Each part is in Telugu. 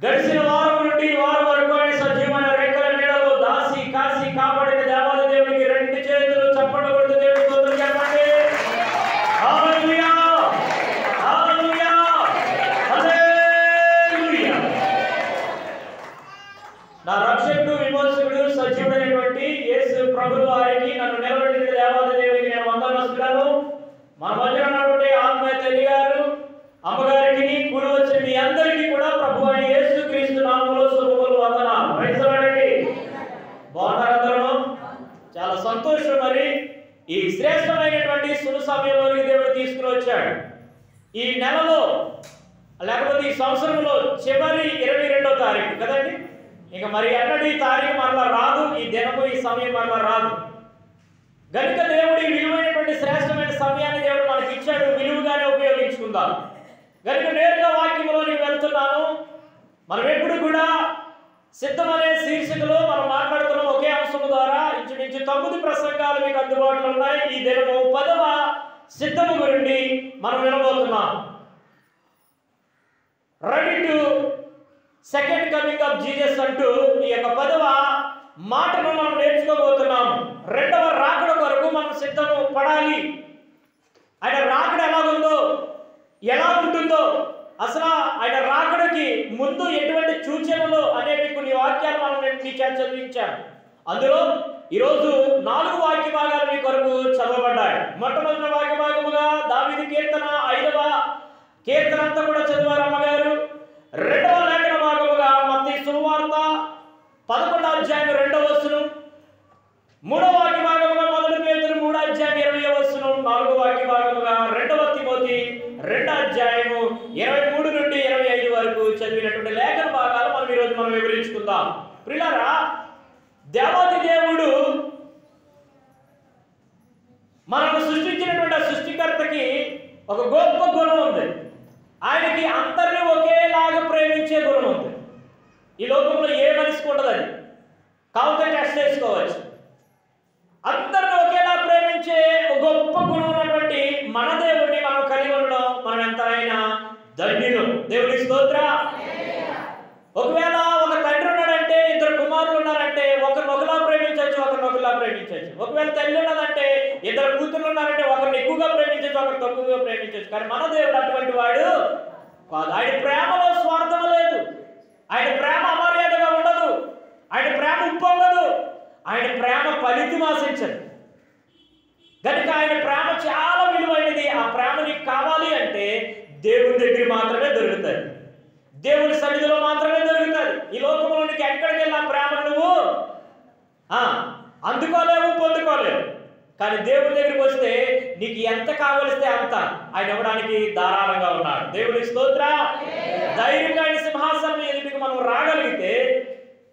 గడిచిన వారం నుండి ఈ వారం వరకు ఆయన సజీవమైన రెక్కల నీడలో దాసి కాసి కాపాడిన దేవాది దేవునికి రెండు చేతులు చప్పట్లు కొడుతూ దేవుని స్తోత్రం చెప్పండి. హల్లెలూయా, హల్లెలూయా, హల్లెలూయా. నా రక్షకుడు విమోచకుడు సజీవుడైనటువంటి యేసు ప్రభువు వారికి నన్ను నిలబెట్టిన దేవాది దేవునికి నేను వందనస్తులను. మన మధ్య ఉన్నటువంటి ఆత్మీయ తల్లి గారు అమ్మగారికి కూడి వచ్చిన మీ అందరికీ కూడా ప్రభు అయిన యేసుక్రీస్తు నామములో శుభములు వందనాలు. Praise the Lord. బాగున్నారు అందరూ? చాలా సంతోషం. మరి ఈ శ్రేష్టమైనటువంటి శుభ సమయంలోనికి దేవుడు తీసుకుని వచ్చాడు. ఈ నెలలో లేకపోతే ఈ సంవత్సరంలో చివరి 22వ తారీఖు కదండి. ఇక మరి అన్నది ఈ తారీఖు మరలా రాదు, ఈ దినము ఈ సమయం మరలా రాదు. గనుక దేవుడి విలువైనటువంటి శ్రేష్టమైన సమయాన్ని దేవుడు మనకి ఇచ్చాడు, విలువగానే ఉపయోగించుకుందాం. గనుక నేరుగా వాక్యంలోనికి వెళ్తున్నాను. మనం ఎప్పుడు కూడా సిద్ధం అనే శీర్షికలో మనం మాట్లాడుతున్నాం. ఒకే అంశం ద్వారా ఇంచుమించు 9 ప్రసంగాలు మీకు అందుబాటులో ఉన్నాయి. ఈ దినము 10వ సిద్ధము గురించి మనం వినబోతున్నాం. Ready to second coming of Jesus అంటూ ఈ యొక్క 10వ మాటను మనం నేర్చుకోబోతున్నాము. రెండవ రాకడ కొరకు మనం సిద్ధము పడాలి. ఆయన రాకడ ఎలాగుందో, ఎలా ఉంటుందో, అసలు ఆయన రాకడకి ముందు ఎటువంటి సూచనలు అనేవి కొన్ని వాక్యాలు మనం మీ చేత చదివించాను. అందులో ఈరోజు 4 వాక్య భాగాలు మీ కొరకు చదవబడ్డాయి. మొట్టమొదటి వాక్య భాగముగా దావీదు కీర్తన 5వ కీర్తన అంతా కూడా చదివారు అమ్మగారు. రెండవ లేఖన భాగముగా మత్తయి సువార్త 11వ అధ్యాయం 2వ వచనం. మూడవ వాక్య భాగముగా 1 పేతురు 3వ అధ్యాయం 20వ వచనం. 4వ వాక్య భాగముగా 2వ తిమోతి 2వ అధ్యాయము 23 నుండి 25 వరకు చదివినటువంటి లేఖన భాగాలు మనం ఈరోజు వివరించుకుందాం. ప్రియులారా, దేవాది దేవుడు మనకు సృష్టించినటువంటి ఆ సృష్టికర్తకి ఒక గొప్ప గుణం ఉంది. ఆయనకి అందరినీ ఒకేలాగా ప్రేమించే గుణం ఉంది. ఈ లోకంలో ఏ మనిషికి ఉండదు. అది కావుతే టెస్ట్ చేసుకోవచ్చు. అందరిని ఒకేలా ప్రేమించే గొప్ప గుణం ఉన్నటువంటి మన దేవుడిని మనం కలిగి ఉండడం మనం ఎంతైనా ధన్యులు. దేవుని స్తోత్రం. ఒకవేళ ఒక తండ్రి ఉన్నాడంటే, 2 కుమారులు ఉన్నారంటే ఒకరిని ఒకలా ప్రేమించవచ్చు, ఒకరిని ఒకలా ప్రేమించవచ్చు. ఒకవేళ తల్లి ఉన్నదంటే 2 కూతుర్లు ఉన్నారంటే ఒకరిని ఎక్కువగా ప్రేమించవచ్చు, ఒకరిని తక్కువగా ప్రేమించవచ్చు. కానీ మన దేవుడు అటువంటి వాడు కాదు. ఆయన ప్రేమలో స్వార్థం లేదు. ఆయన ప్రేమ అమర్యాదగా ఉండదు. ఆయన ప్రేమ ఉప్పొంగదు. ఆయన ప్రేమ ఫలితం ఆశించదు. కనుక ఆయన ప్రేమ చాలా విలువైనది. ఆ ప్రేమ నీకు కావాలి అంటే దేవుని దగ్గర మాత్రమే దొరుకుతుంది, దేవుని సన్నిధిలో మాత్రమే దొరుకుతుంది. ఈ లోకంలో నీకు ఎక్కడికి వెళ్ళి ఆ ప్రేమను నువ్వు అందుకోలేవు, పొందుకోలేవు. కానీ దేవుని దగ్గరికి వస్తే నీకు ఎంత కావలిస్తే అంత ఆయన ఇవ్వడానికి ధారాళంగా ఉన్నాడు. దేవుని స్తోత్రం. ధైర్యంగా ఆయన సింహాసనం ఎదుటికి మనం రాగలిగితే,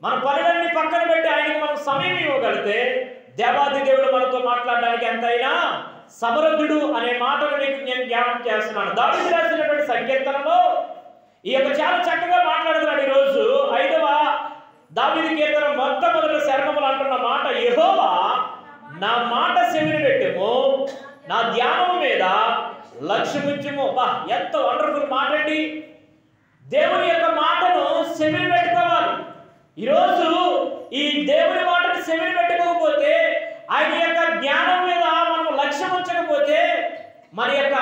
మన పనులన్నీ పక్కన పెట్టి ఆయనకి మనం సమయం ఇవ్వగలిగితే, దేవాది దేవుడు మనతో మాట్లాడడానికి ఎంతైనా సమర్థుడు అనే మాటను మీకు నేను జ్ఞాపకం చేస్తున్నాను. దావీదు రాసినటువంటి సంకీర్తనలో ఈ యొక్క చాలా చక్కగా మాట్లాడుతున్నాడు. ఈరోజు 5వ దావీదు కీర్తన మొట్టమొదటి శరణములు అంటున్న మాట, యెహోవా నా మాట చెవిని పెట్టుము, నా ధ్యానము మీద లక్ష్యముంచుము. ఎంత వండర్ఫుల్ మాట అండి. దేవుని యొక్క మాటను చెవిని పెట్టుకోవాలి. ఈరోజు ఈ దేవుని మాటను చెవిని పెట్టుకోకపోతే, ఆయన యొక్క జ్ఞానం మీద మనం లక్ష్యం ఉంచకపోతే మన యొక్క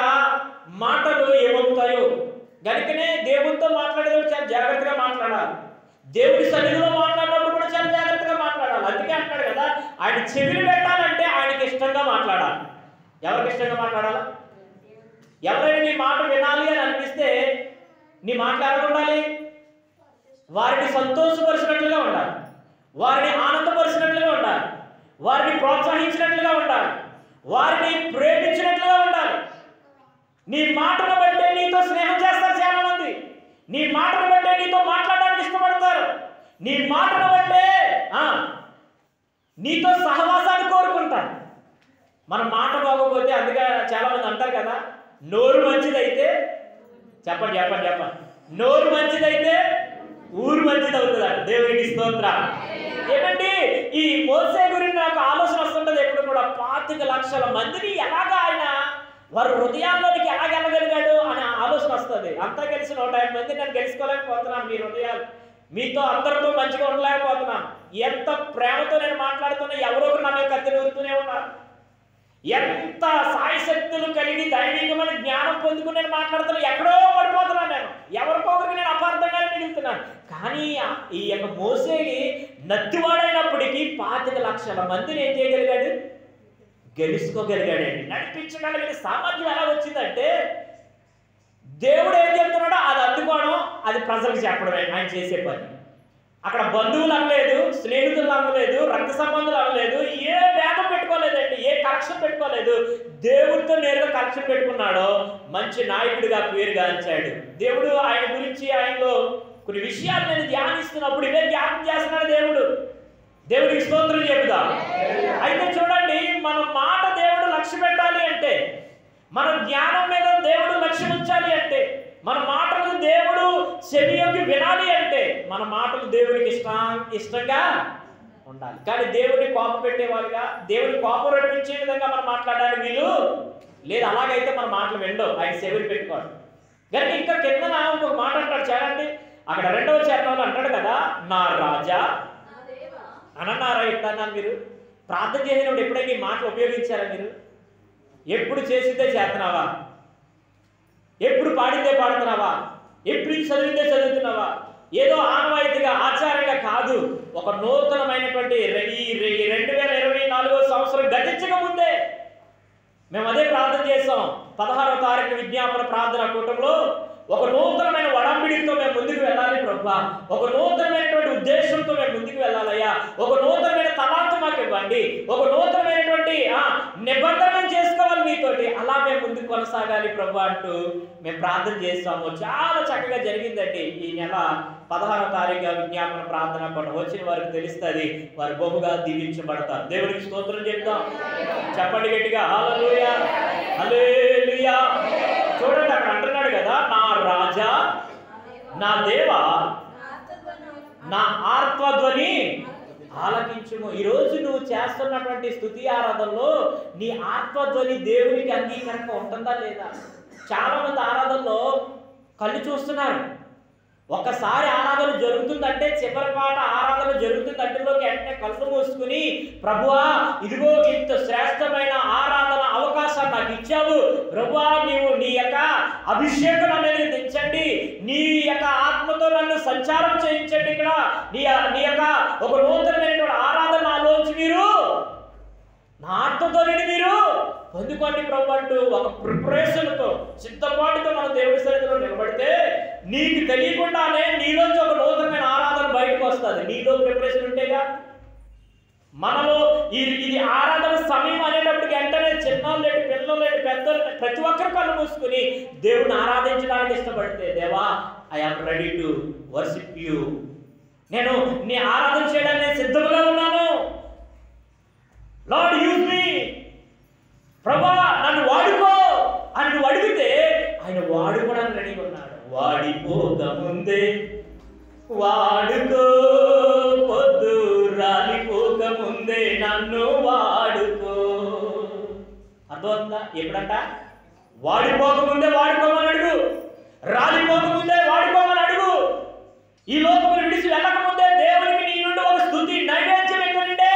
మాటలు ఏమవుతాయో. కనుకనే దేవునితో మాట్లాడేటప్పుడు చాలా జాగ్రత్తగా మాట్లాడాలి. దేవుడి సన్నిధిలో మాట్లాడినప్పుడు కూడా చాలా జాగ్రత్తగా మాట్లాడాలి. అందుకే అంటాడు కదా, ఆయన చెవిని పెట్టాలంటే ఆయనకి ఇష్టంగా మాట్లాడాలి. ఎవరికి ఇష్టంగా మాట్లాడాలి? ఎవరైనా నీ మాట వినాలి అని అనిపిస్తే నీ మాటలు ఎలా ఉండాలి? వారిని సంతోషపరిచినట్లుగా ఉండాలి, వారిని ఆనందపరిచినట్లుగా ఉండాలి, వారిని ప్రోత్సహించినట్లుగా ఉండాలి, వారిని ప్రేమించినట్లుగా ఉండాలి. నీ మాటను బట్టే నీతో స్నేహం చేస్తారు చాలా మంది. నీ మాటను బట్టే నీతో మాట్లాడడానికి ఇష్టపడతారు. నీ మాటను బట్టే నీతో సహవాసాన్ని కోరుకుంటారు. మన మాట బాగోకపోతే, అందుకే చాలా మంది అంటారు కదా, నోరు మంచిదైతే చెప్పండి చెప్పండి చెప్పండి నోరు మంచిదైతే ఊరు మంచిది అవుతుందా? దేవునికి స్తోత్రం. ఏమండి, ఈ మోసే గురించి నాకు ఆలోచన వస్తుంటది ఎప్పుడు కూడా. 25 లక్షల మందిని ఎలాగా ఆయన వారు హృదయాల్లోనికి ఎలా గెలగలిగాడు అనే ఆలోచన వస్తుంది. అంతా కలిసి 150 మంది నేను గెలుచుకోలేకపోతున్నాను, మీ హృదయాలు మీతో అందరితో మంచిగా ఉండలేకపోతున్నాను. ఎంత ప్రేమతో నేను మాట్లాడుతున్నా ఎవరో ఒకరు నా మీద కత్తి నూరుతూనే ఉన్నారు. ఎంత సాయశక్తులు కలిగి దైవికమైన జ్ఞానం పొందుకుని నేను మాట్లాడుతున్నా ఎక్కడో పడిపోతున్నాను. నేను ఎవరికొకరికి నేను అపార్థంగానే మిగులుతున్నాను. కానీ ఈ యొక్క మోసే నత్తివాడైనప్పటికీ 25 లక్షల మందిని ఏం చేయగలిగాడు? గెలుచుకోగలిగాడండి. నడిపించగలిగిన సామర్థ్యం ఎలా వచ్చిందంటే దేవుడు ఏం చెప్తున్నాడో అది అందుకోవడం, అది ప్రజలకు చెప్పడమే ఆయన చేసే పని. అక్కడ బంధువులు అనలేదు, స్నేహితులు అనలేదు, రక్త సంబంధాలు అనలేదు, ఏ భేదం పెట్టుకోలేదండి, ఏ కరెక్షన్ పెట్టుకోలేదు. దేవుడితో నేరుగా కరెక్షన్ పెట్టుకున్నాడో మంచి నాయకుడిగా పేరుగాంచాడు. దేవుడు ఆయన గురించి ఆయనలో కొన్ని విషయాలు నేను ధ్యానిస్తున్నప్పుడు ఇవే జ్ఞాపకం చేస్తున్నాడు దేవుడు. దేవుడికి స్తోత్రం చెబుదాం. అయితే చూడండి, మన మాట దేవుడు లక్ష్య పెట్టాలి అంటే, మన జ్ఞానం మీద దేవుడు లక్ష్యం ఉంచాలి అంటే, మన మాటలు దేవుడు చెవియోకి వినాలి అంటే, మన మాటలు దేవుడికి ఇష్టంగా ఉండాలి. కానీ దేవుడిని కోపం పెట్టేవాళ్ళుగా, దేవుడిని కోపం రప్పించే విధంగా మనం మాట్లాడడానికి వీలు లేదు. అలాగైతే మన మాటలు వినడం, ఆయన చెవిని పెట్టుకోవాలి. కానీ ఇంకా కిందన ఇంకొక మాట అంటాడు చూడండి, అక్కడ 2వ చరణంలో అంటాడు కదా, నా రాజా అనన్నారా. ఎప్పుడన్నా మీరు ప్రార్థన చేసినప్పుడు ఎప్పుడైనా ఈ మాటలు ఉపయోగించారా? మీరు ఎప్పుడు చేసిందే చేస్తున్నావా? ఎప్పుడు పాడిందే పాడుతున్నావా? ఎప్పుడు చదివితే చదువుతున్నావా? ఏదో ఆనవాయితీగా ఆచారంగా కాదు. ఒక నూతనమైనటువంటి 2024వ సంవత్సరం గతించక ముందే మేము అదే ప్రార్థన చేస్తాం. 16వ తారీఖు విజ్ఞాపన ప్రార్థన కూటంలో ఒక నూతనమైన వడంబిడితో మేము ముందుకు వెళ్ళాలి ప్రభువా, ఒక నూతనమైనటువంటి ఉద్దేశంతో మేము ముందుకు వెళ్ళాలయ్యా, ఒక నూతనమైన తలాంతు మాకు ఇవ్వండి, ఒక నూతనమైనటువంటి నిబంధన చేసుకోవాలి మీతోటి, అలా మేము ముందుకు కొనసాగాలి ప్రభు అంటూ మేము ప్రార్థన చేస్తాము. చాలా చక్కగా జరిగిందండి. ఈ నెల 16వ తారీఖు విజ్ఞాపన ప్రార్థన కూడా వచ్చిన వారికి తెలుస్తుంది, వారు బహుగా దీవించబడతారు. దేవుడికి స్తోత్రం చెప్తాం. చెప్పండి గట్టిగా హల్లెలూయా, హల్లెలూయా. చూడండి అక్కడ అంటున్నాడు కదా, నా రాజా నా దేవా నా ఆర్తధ్వని ఆలకించుము. ఈరోజు నువ్వు చేస్తున్నటువంటి స్తుతి ఆరాధనలో నీ ఆత్మధ్వని దేవునికి అంగీకరంగా ఉంటుందా లేదా? చాలా మంది ఆరాధనలో కళ్ళు చూస్తున్నారు. ఒకసారి ఆరాధన జరుగుతుందంటే, చివరి పాట ఆరాధన జరుగుతుందంటే వెంటనే కళ్ళు మూసుకుని, ప్రభువా ఇదిగో ఇంత శ్రేష్టమైన ఆరాధన అవకాశం నాకు ఇచ్చావు ప్రభువా, నీవు నీ యొక్క అభిషేకం అనేది దించండి, నీ యొక్క ఆత్మతో నన్ను సంచారం చేయించండి, ఇక్కడ నీ యొక్క ఒక నూతనమైనటువంటి ఆరాధన నాలోంచి మీరు నా ఆత్మతోని మీరు పొందుకోండి ప్రభు అంటూ ఒక ప్రిపరేషన్తో సిద్ధపాటుతో మనం దేవుడి సన్నిధిలో నిలబడితే నీకు తెలియకుండానే నీలోంచి ఒక నూతనమైన ఆరాధన బయటకు వస్తుంది. నీలో ప్రిపరేషన్ ఉంటేగా. మనలో ఇది ఆరాధన సమయం అనేటప్పటికి వెంటనే చిన్నోళ్ళు లేటి పిల్లలు లేటి పెద్దలు ప్రతి ఒక్కరు కళ్ళు మూసుకుని దేవుడిని ఆరాధించడానికి ఇష్టపడితే, దేవా I'm ready to worship you, నేను నీ ఆరాధన చేయడానికి నేను సిద్ధంగా ఉన్నాను, లార్డ్ యూజ్ మీ, ప్రభా నన్ను వాడుకో అని నువ్వు అడిగితే ఆయన వాడుకోవడానికి రెడీ ఉన్నాడు. వాడిపోక ముందే వాడుకో, పొద్దు రాలిపోక ముందే నన్ను వాడుకో. అర్థమవుతుందా? ఎప్పుడంట? వాడిపోక ముందే వాడుకోమని అడుగు, రాలిపోక ముందే వాడుకోమని అడుగు. ఈ లోకమును విడిచి వెళ్ళక ముందే దేవునికి నీ నుండి ఒక స్తుతి నైవేద్యం ఎక్కడి నుండే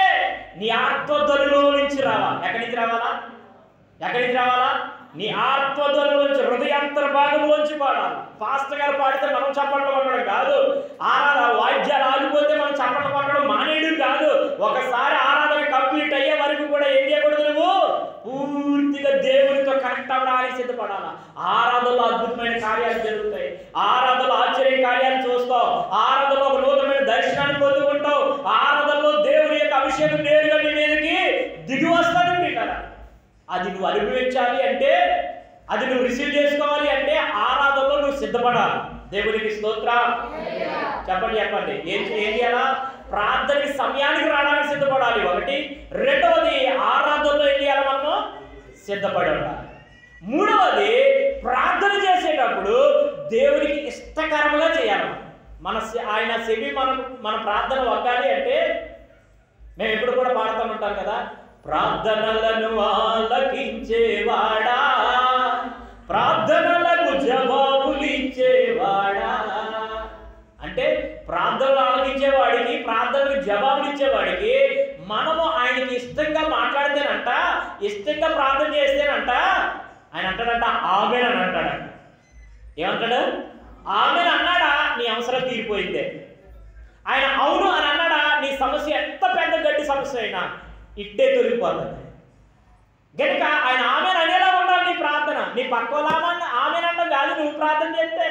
నీ ఆత్మధ్వనిలో నుంచి రావాలి. ఎక్కడి నుంచి రావాలా? ఎక్కడి నుంచి రావాలా? నీ ఆత్మధ్వనిలోంచి, హృదయాంతర్భాగంలోంచి పాడాలి. పాస్టర్ గారు పాడితే మనం చప్పట్లు కొట్టడం కాదు, ఆరాధన వాయిద్యాలు ఆగిపోతే మనం చప్పట్లు కొట్టడం మానేయడం కాదు. ఒకసారి ఆరాధన కంప్లీట్ అయ్యే వరకు కూడా ఏం చేయకూడదు, నువ్వు పూర్తిగా దేవునితో కనెక్ట్ అవ్వడానికి సిద్ధపడాలా. ఆరాధనలో అద్భుతమైన కార్యాలు జరుగుతాయి, ఆరాధనలో ఆశ్చర్య కార్యాలు చూస్తావు, ఆరాధనలో ఒక నూతనమైన దర్శనాన్ని పొందుకుంటావు, ఆరాధనలో దేవుని యొక్క అభిషేకం నేరుగా నీ మీదకి దిగి వస్తుంది కదా. అది నువ్వు అనుభవించాలి అంటే, అది నువ్వు రిసీవ్ చేసుకోవాలి అంటే ఆరాధనలో నువ్వు సిద్ధపడాలి. దేవునికి స్తోత్రం. చెప్పండి చెప్పండి. ఏం చేయాలా? ప్రార్థనకి సమయానికి రావడానికి సిద్ధపడాలి ఒకటి. రెండవది ఆరాధనలో ఏం చేయాలి? మనము సిద్ధపడి ఉండాలి. మూడవది ప్రార్థన చేసేటప్పుడు దేవునికి ఇష్టకరంగా చేయాలి. ఆయన చెవి మన ప్రార్థన వగ్గాలి అంటే, మేము ఎప్పుడు కూడా పాడుతూ ఉంటాం కదా, ప్రార్థనలను ఆలకించేవాడా ప్రార్థనలకు జవాబులు ఇచ్చేవాడా. అంటే ప్రార్థనలు ఆలకించేవాడికి, ప్రార్థనలకు జవాబులు ఇచ్చేవాడికి మనము ఆయనకి ఇష్టంగా మాట్లాడితేనంట, ఇష్టంగా ప్రార్థన చేస్తేనంట ఆయన అంటాడంట ఆమేన్ అని అంటాడంట. ఏమంటాడు? ఆమేన్ అన్నాడా నీ అవసరం తీరిపోయిందే. ఆయన అవును అని అన్నాడా నీ సమస్య ఎంత పెద్ద గట్టి సమస్య అయినా ఇట్టే తొలగిపోతుంది. కనుక ఆయన ఆమేన్ అనేలా ఉండాలి నీ ప్రార్థన. నీ పక్కోలా ఆమేన్ అన్నా కాదు, నువ్వు ప్రార్థన చేస్తే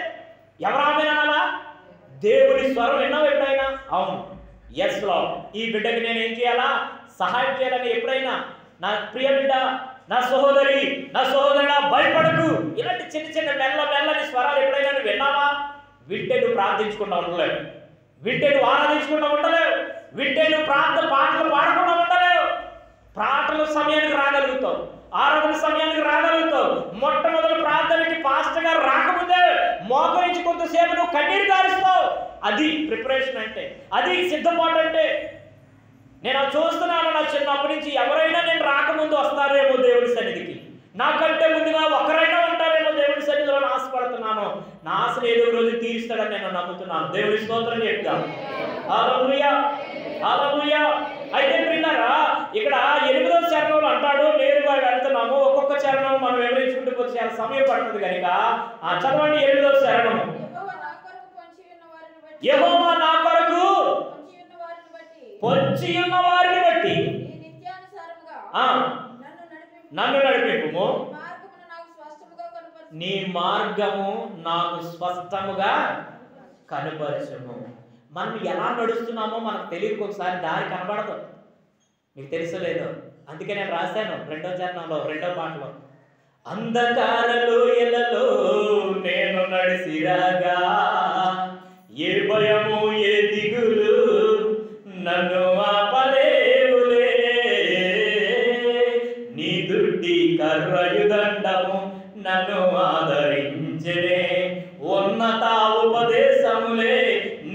ఎవరు ఆమేన్ అనాలా? దేవుడి స్వరం విన్నావు ఎప్పుడైనా? అవును, ఎస్ లో ఈ బిడ్డకి నేను ఏం చేయాలా, సహాయం చేయాలని ఎప్పుడైనా నా ప్రియ బిడ్డ, నా సహోదరి, నా సహోదరుడా భయపడకు, ఇలాంటి చిన్న చిన్న మెల్లని స్వరాలు ఎప్పుడైనా నువ్వు విన్నావా? వింటే నువ్వు ప్రార్థించుకుంటా ఉండలేవు, వింటే నువ్వు ఆరాధించుకుంటా ఉండలేవు, వింటే నువ్వు పాటలు పాడకుండా ఉండలేవు. ప్రార్థన సమయానికి రాగలుగుతావు, ఆరాధన సమయానికి రాగలుగుతావు. మొట్టమొదటి ప్రార్థనకి పాస్టర్ గారు రాకముందే మోకరించి కొంతసేపు నువ్వు కన్నీరు గారుస్తావు. అది ప్రిపరేషన్ అంటే, అది సిద్ధపాటు అంటే. నేను చూస్తున్నాను నా చిన్నప్పటి నుంచి, ఎవరైనా నేను రాకముందు వస్తారేమో దేవుడి సన్నిధికి, నాకంటే ముందుగా ఒకరైనా ఉంటారేమో దేవుడి సన్నిధిలో ఆశపడుతున్నాను. నా ఆశను ఏదో రోజు తీరుస్తాడని నేను నమ్ముతున్నాను. దేవుడి స్తోత్రం చెప్తాను. హల్లెలూయా, హల్లెలూయా. అయితే ప్రియులారా, ఇక్కడ 8వ చరణంలో అంటాడు, నేరుగా వెళ్తున్నాము, ఒక్కొక్క చరణం మనం వివరించుకుంటూ పోతే చాలా సమయం పడుతుంది కనుక చదవండి. 8వ చరణము. యెహోవా నా కొరకు పొంచి ఉన్న వారిని బట్టి నన్ను నడిపింపుము, నీ మార్గము నాకు స్పష్టముగా కనపరచుము. మనం ఎలా నడుస్తున్నామో మనకు తెలియదు, ఒకసారి దారి కనబడదు. మీకు తెలుసలేదో, అందుకే నేను రాశాను 2వ చరణంలో 2వ పాటలో, అంధకార లోయలలో నేను నడిసిరాగా ఏ భయము ఏ దిగులు నన్ను ఆపలేవులే, నీ దుడ్డి కర్రయుదండము నన్ను ఆదరించెనే, ఉన్నత ఉపదేశములే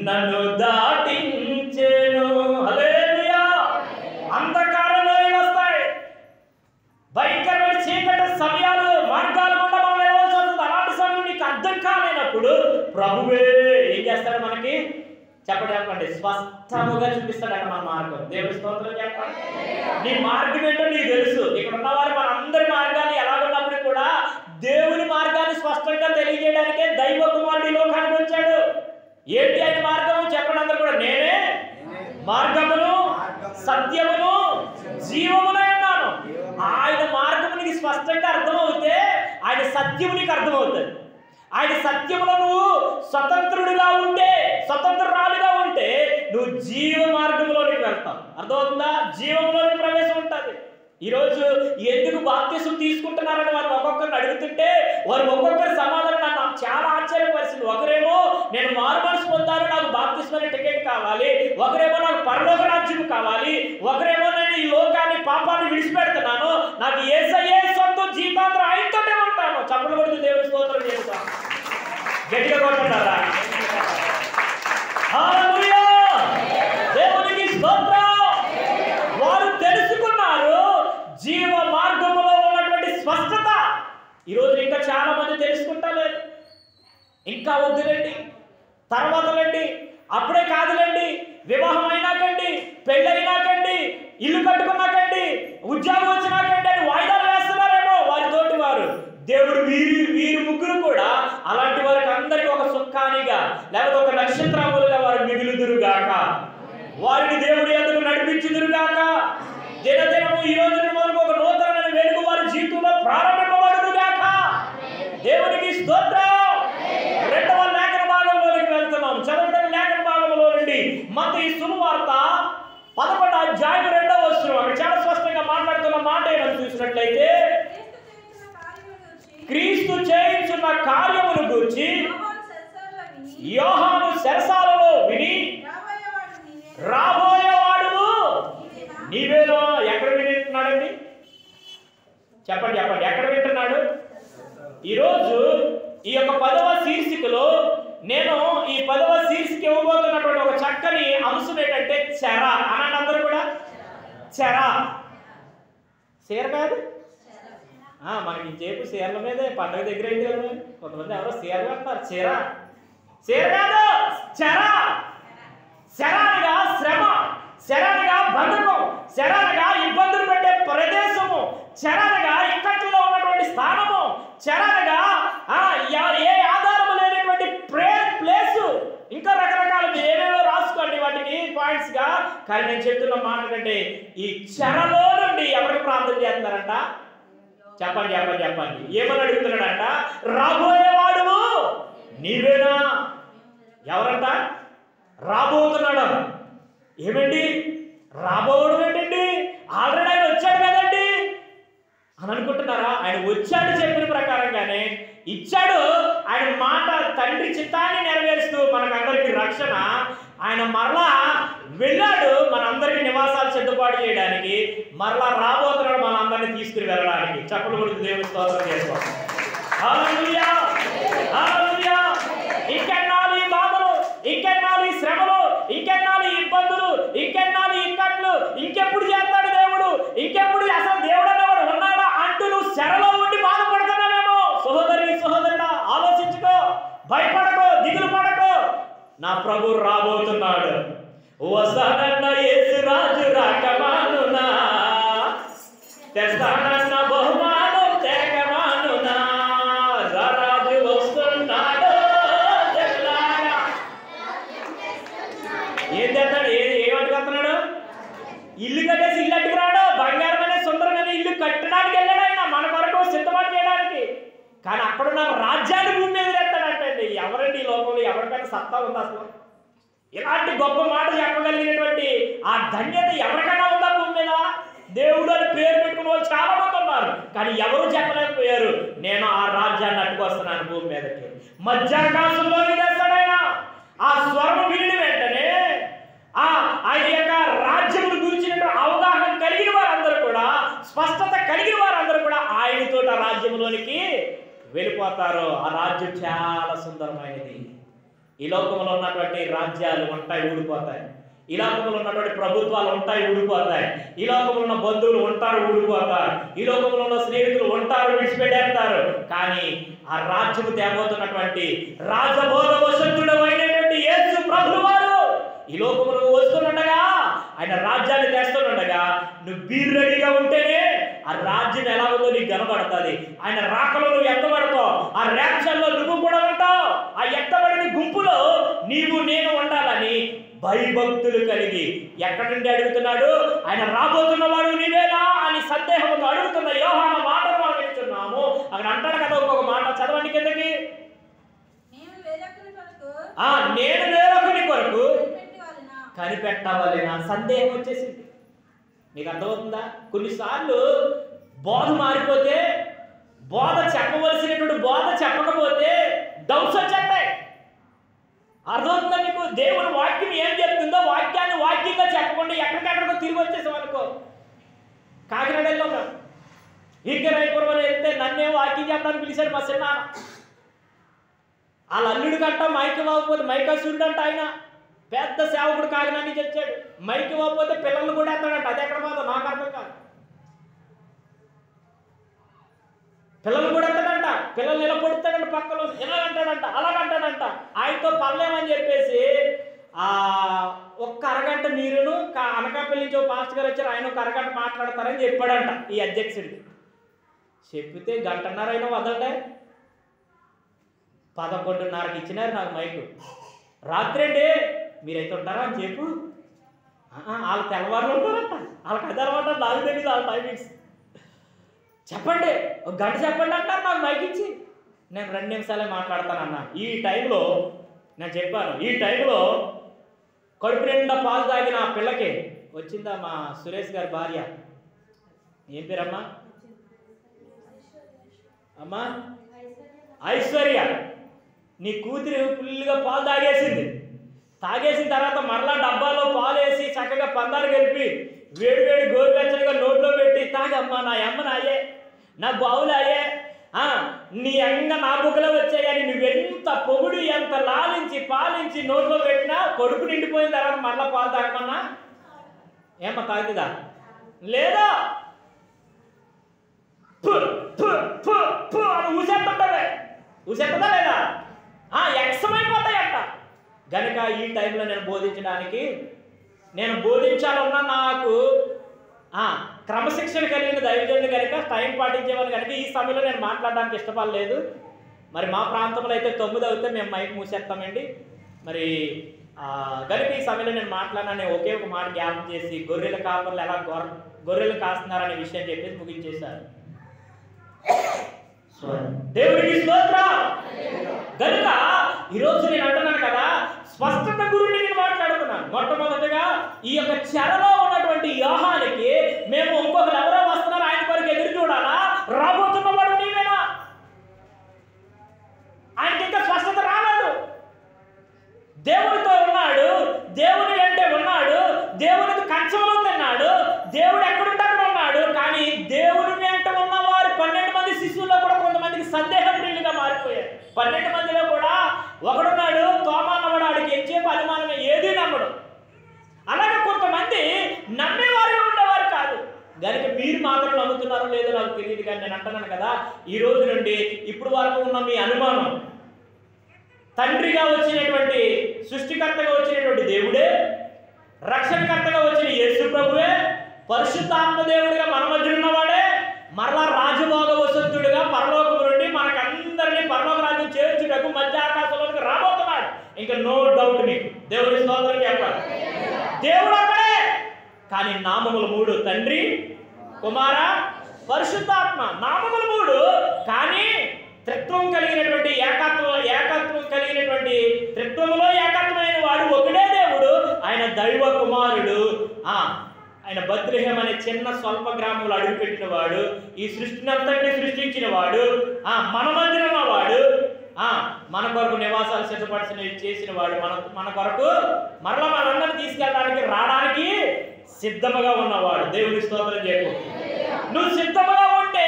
నన్ను దాటించెను. హల్లెలూయా. అంధకారంలో వస్తాయి, భయంకరమైన చీకటి సమయాలు, మార్గాలు కూడా మనం వెళ్ళవలసి వస్తుంది. అలాంటి సమయం నీకు అర్థం కాలేనప్పుడు ప్రభువే ఏం చేస్తాడు మనకి? చెప్పండి, స్పష్టముగా చూపిస్తాడట మన మార్గం. దేవుడి స్తోత్రం చెప్పండి. నీ మార్గం ఏంటో నీకు తెలుసు. ఇక్కడ ఉన్నవారు మన అందరి మార్గాలు ఎలాగున్నప్పుడు కూడా దేవుని మార్గాన్ని స్పష్టంగా తెలియజేయడానికే దైవ కుమారుడి లోకానికి వచ్చాడు. ఏంటి ఆయన మార్గం? చెప్పండి అందరూ కూడా, నేనే మార్గమును సత్యమును జీవమునై ఉన్నాను. ఆయన మార్గము నీకు స్పష్టంగా అర్థమవుతే ఆయన సత్యము నీకు అర్థమవుతుంది. ఆయన సత్యములో నువ్వు స్వతంత్రుడిగా ఉంటే, స్వతంత్రురాలుగా ఉంటే నువ్వు జీవ మార్గంలోనికి వెళ్తావు. అర్థమవుతుందా? జీవంలోని ప్రవేశం ఉంటుంది. ఈరోజు ఎందుకు బాప్తిసం తీసుకుంటున్నారని వారు ఒక్కొక్కరిని అడుగుతుంటే వారు ఒక్కొక్కరి సమాధానం నాకు చాలా ఆశ్చర్యపరిచింది. ఒకరేమో నేను మారు మనసు పొందాను, నాకు బాప్తిస్మం టికెట్ కావాలి, ఒకరేమో నాకు పరలోక రాజ్యం కావాలి, ఒకరేమో నేను ఈ లోకాన్ని పాపాన్ని విడిచిపెడుతున్నాను, నాకు యేసయ్యే సొంతం, జీవితాంతరం ఆయనతోనే ఉంటాను. చప్పట్లు కొడుతూ దేవుని స్తోత్రం చేస్తాను. గట్టిగా కొట్టుకుంటారా? హల్లెలూయా, దేవునికి స్తోత్రం. వారు తెలుసుకున్నారు జీవ మార్గములో ఉన్నటువంటి స్పష్టత. ఈరోజు ఇంకా చాలా మంది తెలుసుకుంటా లేదు. ఇంకా వద్దులేండి, తర్వాతలేండి, అప్పుడే కాదులేండి, వివాహం అయినాకండి, పెళ్ళైనాకండి, ఇల్లు కట్టుకున్నాకండి, ఉద్యోగం వచ్చినాకండి అని వాయిదాలు వేస్తున్నారేమో వారితోటి వారు. దేవుడు వీరి ముగ్గురు కూడా అలాంటి వారికి అందరికీ ఒక సుఖానిగా లేకపోతే ఒక నక్షత్రములుగా వారు మిగులుదురుగాక, వారిని దేవుడి యందు నడిపించుదురుగాక. దినదినము ఈ రోజు మొదలు ఒక నూతనమైన వెలుగు వారి జీవితంలో ప్రారంభింపబడునుగాక. దేవునికి స్తోత్రం. 2వ లేఖన భాగంలోనికి వెళ్తున్నాం. చదవడం లేఖన భాగంలో నుండి మత్తయి శుభవార్త 11వ అధ్యాయం 2వ వచనం. అక్కడ చాలా స్పష్టంగా మాట్లాడుతున్న మాట ఏమని చూసినట్లయితే, క్రీస్తు చేయించున్న కార్యమును గూర్చి యోహాను చెరసాలలో విని, రాబోయేవాడు నీవేనా? ఎక్కడ వింటున్నాడండి? చెప్పండి చెప్పండి, ఎక్కడ వింటున్నాడు? ఈరోజు ఈ యొక్క 10వ శీర్షికలో నేను ఈ 10వ శీర్షిక ఇవ్వబోతున్నటువంటి ఒక చక్కని అంశం ఏంటంటే చెర. అనండి అందరూ కూడా, చెర. చీర కాదు, మనకి ఇంచేపు చీరల మీదే పండగ దగ్గర అయింది కదా. కొంతమంది ఎవరో చీర కడతారు. చీర కాదు, శరానిగా శ్రమ, శరానిగా బంధకం, శరానిగా ఇబ్బందులు పెట్టే ప్రదేశము, శరానిగా ఇక్కట్లో ఉన్నటువంటి స్థానము, శరానిగా ఏ ఆధారము లేనటువంటి ప్లేసు, ఇంకా రకరకాల ఏవేవో రాసుకోండి వాటికి పాయింట్స్ గా. కానీ నేను చెప్తున్న మాట కంటే ఈ చెరలో నుండి ఎవరికి ప్రార్థన చేస్తున్నారంట? చెప్పండి చెప్పండి చెప్పండి. ఏమని అడుగుతున్నాడంట? రాబోయేవాడు నీవేనా? ఎవరంట? రాబోతున్నాడు. ఏమండి రాబోవడం ఏంటండి? ఆల్రెడీ ఆయన వచ్చాడు కదండి అని అనుకుంటున్నారా? ఆయన వచ్చాడు చెప్పిన ప్రకారంగానే ఇచ్చాడు. ఆయన మాట తండ్రి చిత్తాన్ని నెరవేరుస్తూ మనకందరికి రక్షణ. ఆయన మరలా వెళ్ళాడు మనందరికీ నివాసాలు సిద్ధపాటు చేయడానికి. మరలా రాబోతున్నాడు మనందరినీ తీసుకుని వెళ్ళడానికి. చప్పలు కొడుతూ దేవుని స్తోత్రం చేసుకోండి. హల్లెలూయా, హల్లెలూయా. ఇంకెన్నాళ్ళు ఈ బాధలు, ఇంకెన్నాళ్ళు ఈ శ్రమలు, ఇంకెన్నాళ్ళు ఈ ఇబ్బందులు, ఇంకెన్నాళ్ళు ఈ ఇక్కట్లు, ఇంకెప్పుడు చేస్తాడు దేవుడు, ఇంకెప్పుడు అసలు దేవుడు అనేవాడు ఉన్నాడా అంటూ నువ్వు చెరలో ఉండి బాధపడుతున్నావేమో. సహోదరుడా ఆలోచించుకో, భయపడకో, దిగులు పడకో. నా ప్రభు రాబోతున్నాడు. వస్తానన్న యేసు రాజు రాకమానునా, తెస్తానన్న బహుమానం తేగమానునా. రాజు వస్తున్నాడు. ఏం చేస్తాడు? ఏమట్టుకొస్తున్నాడు? ఇల్లు కట్టేసి ఇల్లు అట్టుకురాడు. బంగారమైన సుందరమైన ఇల్లు కట్టడానికి వెళ్ళాడు ఆయన, మన కొరకు సిద్ధపాటు చేయడానికి. కానీ అక్కడున్న రాజ్యాన్ని భూమి మీద ఎత్తాడంటండి. ఎవరండి ఈ లోకంలో ఎవరికైనా సత్తా ఉందా అసలు? ఇలాంటి గొప్ప మాట చెప్పగలిగినటువంటి ఆ ధన్యత ఎవరికైనా ఉందా భూమి మీద? దేవుడు అని పేరు పెట్టుకున్న వాళ్ళు చాలా మంది ఉన్నారు, కానీ ఎవరు చెప్పలేకపోయారు నేను ఆ రాజ్యాన్ని అట్టుకొస్తున్నాను భూమి మీదకి. మధ్యాకాశంలోకి తెస్తాడైనా. ఆ స్వరం విని వెంటనే ఆయన యొక్క రాజ్యమును గురించిన అవగాహన కలిగిన వారందరూ కూడా, స్పష్టత కలిగిన వారందరూ కూడా ఆయనతో ఆ రాజ్యంలోనికి వెళ్ళిపోతారు. ఆ రాజ్యం చాలా సుందరమైనది. ఈ లోకంలో ఉన్నటువంటి రాజ్యాలు ఉంటాయి, ఊడిపోతాయి. ఈ లోకంలో ఉన్నటువంటి ప్రభుత్వాలు ఉంటాయి, ఊడిపోతాయి. ఈ లోకంలో ఉన్న బంధువులు ఉంటారు, ఊడిపోతారు. ఈ లోకంలో ఉన్న స్నేహితులు ఉంటారు, విడిచిపెట్టేస్తారు. కానీ ఆ రాజ్యము తేబోతున్నటువంటి రాజబోధ వశంతుడు అయినటువంటి యేసు ప్రభువు వారు ఈ లోకమును వస్తుండగా, ఆయన రాజ్యాన్ని తెస్తుండగా నువ్వు బీర్ రెడీగా ఉంటేనే ఆ రాజ్యం ఎలా ఉందో నీకు కనబడుతుంది. ఆయన రాకలో నువ్వు ఎత్తబడతావు. ఆ ర్యాప్చర్లో నువ్వు కూడా ఉంటావు. ఆ ఎత్తబడిన గుంపులో నీవు నేను ఉండాలని భయభక్తులు కలిగి ఎక్కడి నుండి అడుగుతున్నాడు? ఆయన రాబోతున్నవాడు నీవేనా అని సందేహంతో అడుగుతున్న యోహాను మాటలు మనం వింటున్నాము. అక్కడ అంటాడు కదా ఇంకొక మాట, చదవండి కిందకి. నేను వేరొకని కొరకు కనిపెట్టవలెనా? సందేహం వచ్చేసింది. మీకు అర్థమవుతుందా? కొన్నిసార్లు బోధ మారిపోతే, బోధ చెప్పవలసినటువంటి బోధ చెప్పకపోతే డౌట్స్ వచ్చేస్తాయి. అర్థమవుతుందా మీకు? దేవుని వాక్యం ఏం చెప్తుందో వాక్యాన్ని వాక్యంగా చెప్పకుండా ఎక్కడికెక్కడికో తిరిగి వచ్చేసాం అనుకో. కాకినాడ వెళ్ళాం, ఈకే రైపురం వెళ్తే నన్నే వాక్యం చెప్పడానికి పిలిచాడు మా చిన్న. వాళ్ళ అల్లుడు కంట మైక్ ఇవ్వకపోతే మైకాసురుడు అంట. ఆయన పెద్ద సేవకుడు కాకినాడ నుంచి వచ్చాడు. మైక్ ఇవ్వకపోతే పిల్లలు కూడా ఎత్తాడంట. అది ఎక్కడ పోదు నాకు అర్థం కాదు. పిల్లలు కూడా ఎత్తాడంట. పిల్లలు నిలబొడుతాడంట, పక్కలో ఇలాగంటాడంట, అలాగంటాడంట. ఆయనతో పర్లేమని చెప్పేసి ఒక్క అరగంట మీరును అనకాపల్లి నుంచి పాస్టర్ గారు వచ్చారు, ఆయన ఒక అరగంట మాట్లాడతారని చెప్పాడంట ఈ అధ్యక్షుడికి. చెప్పితే గంటన్నర అయినా వదలడే. 11:30కి ఇచ్చినారు నాకు మైకు. రాత్రి అండి మీరైతే ఉంటారా అని చెప్పు. వాళ్ళు తెల్లవారులు ఉంటారంట, వాళ్ళకి అది అలవాటు, నాకు తెలియదు వాళ్ళ టైమింగ్స్. చెప్పండి, ఒక గంట చెప్పండి అంటారు నాకు మైక్ ఇచ్చి. నేను 2 నిమిషాలే మాట్లాడతానన్నా. ఈ టైంలో నేను చెప్పాను, ఈ టైంలో కడుపు నిండా పాలు తాగిన ఆ పిల్లకి వచ్చిందా మా సురేష్ గారి భార్య, ఏం పేరమ్మా? అమ్మా ఐశ్వర్య, నీ కూతురు ఫుల్గా పాలు తాగేసింది. తాగేసిన తర్వాత మరలా డబ్బాలో పాలు వేసి చక్కగా పందారు కలిపి వేడి వేడి గోరువెచ్చగా నోట్లో పెట్టి తాగమ్మా, నా అమ్మ నాయే, నా బావులు అయ్యే, నీ అంగ నా బుగ్గలో వచ్చాయి. కానీ నువ్వెంత పొగుడు ఎంత లాలించి పాలించి నోట్లో పెట్టినా కొడుకు నిండిపోయిన తర్వాత మరలా పాలు తాగమన్నా ఏమ్మా తాగుతుందా? లేదా అని ఊసేస్తుంటది. ఊసేస్తుందా లేదా? ఎక్సమైపోతాయట. గనుక ఈ టైంలో నేను బోధించడానికి, నేను బోధించాలన్నా నాకు క్రమశిక్షణ కలిగిన దైవజనులు కనుక, టైం పాటించేవాళ్ళు కనుక ఈ సమయంలో నేను మాట్లాడడానికి ఇష్టపడలేదు. మరి మా ప్రాంతంలో అయితే 9 అవుతే మేము మైక్ మూసేస్తామండి. మరి గనుక ఈ సమయంలో నేను మాట్లాడాలని ఒకే ఒక మాట జ్ఞాపకం చేసి, గొర్రెల కాపర్లు ఎలా గొర్రెలు కాస్తున్నారనే విషయం చెప్పేసి ముగించేశారు. దేవుడికి స్తోత్రం. గనుక ఈరోజు నేను అంటున్నాను కదా, స్పష్టత గురించి నేను మాట్లాడుతున్నాను. మొట్టమొదటిగా ఈ యొక్క చెరలో ఉన్నటువంటి యోహానికి మేము ఇంకొకరు ఎవరో వస్తున్నారు, ఆయన కొరకు ఎదురు చూడాలా? రాబోతున్నవాడు నీవేనా? ఆయనకి ఇంకా స్పష్టత రాలేదు. దేవుడితో ఉన్నాడు, దేవుడి అంటే ఉన్నాడు, దేవుడికి కంచంలో తిన్నాడు, దేవుడు ఎక్కడుంటే అక్కడ ఉన్నాడు. కానీ దేవుడి వెంట ఉన్నవారు 12 మంది శిష్యుల్లో కూడా కొంతమందికి సందేహప్రియులుగా మారిపోయారు. 12 మందిలో కూడా ఒకడున్నాడు, తోమా అన్నవాడు. ఆడికి ఎంచేపు అనుమానమే, ఏది నమ్మడు. అలాగే కొంతమంది నమ్మేవారు ఉండేవారు కాదు. కనుక మీరు మాత్రం నమ్ముతున్నారో లేదో నాకు తెలియదు. కానీ నేను అంటున్నాను కదా, ఈ రోజు నుండి ఇప్పుడు వరకు ఉన్న మీ అనుమానం, తండ్రిగా వచ్చినటువంటి, సృష్టికర్తగా వచ్చినటువంటి దేవుడే, రక్షణకర్తగా వచ్చిన యేసు ప్రభువే, పరిశుద్ధాత్మ దేవుడిగా మన మధ్య ఉన్నవాడే, మరలా రాజభోగ వసంతుడిగా పరలోకము నుండి మనకందరినీ పరలోక రాజ్యం చేర్చుటకు మధ్య ఆకాశంలోకి రాబోతున్నాడు. ఇంకా నో డౌట్ మీకు. దేవుడి స్తోత్రం చెప్పాలి. దేవుడు అక్కడే. కానీ నామములు 3: తండ్రి, కుమార, పరిశుద్ధాత్మ. నామములు 3, కానీ త్రిత్వం కలిగినటువంటి ఏకత్వం కలిగినటువంటి, త్రిత్వంలో ఏకత్వమైన వాడు ఒకడే దేవుడు. ఆయన దైవ కుమారుడు. ఆయన బత్లెహేం అనే చిన్న స్వల్ప గ్రామంలో అడుగుపెట్టిన వాడు, ఈ సృష్టిని అంతటినీ సృష్టించిన వాడు, మన మధ్యన ఉన్నవాడు, మన కొరకు నివాసాలు చేసిన వాడు, మన కొరకు మరలా మనందరినీ తీసుకెళ్ళడానికి రావడానికి సిద్ధముగా ఉన్నవాడు. దేవుని స్తోత్రం చెప్పు. నువ్వు సిద్ధముగా ఉంటే